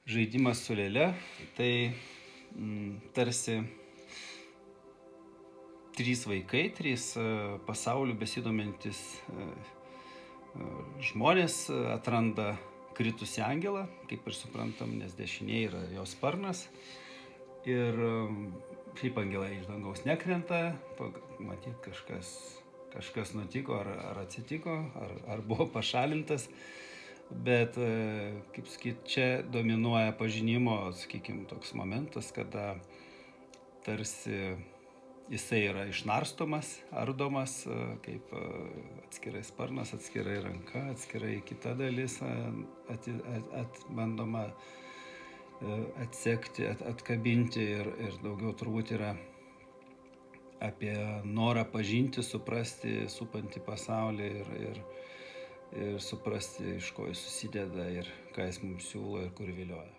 žaidimas su lėle, tai tarsi trys vaikai, trys pasauliu besidomintis žmonės atranda kritusį angelą, kaip ir suprantam, nes dešinėje yra jos sparnas. Ir šiaip angelai iš dangaus nekrenta, matyt kažkas nutiko, ar atsitiko, ar buvo pašalintas. Bet, kaip sakyt, čia dominuoja pažinimo, sakykim, toks momentas, kada tarsi jisai yra išnarstomas, ardomas, kaip atskirai sparnas, atskirai ranka, atskirai kita dalis bandoma atsekti, atkabinti ir daugiau turbūt yra apie norą pažinti, suprasti supantį pasaulį ir suprasti, iš ko jis susideda ir ką jis mums siūlo ir kur vilioja.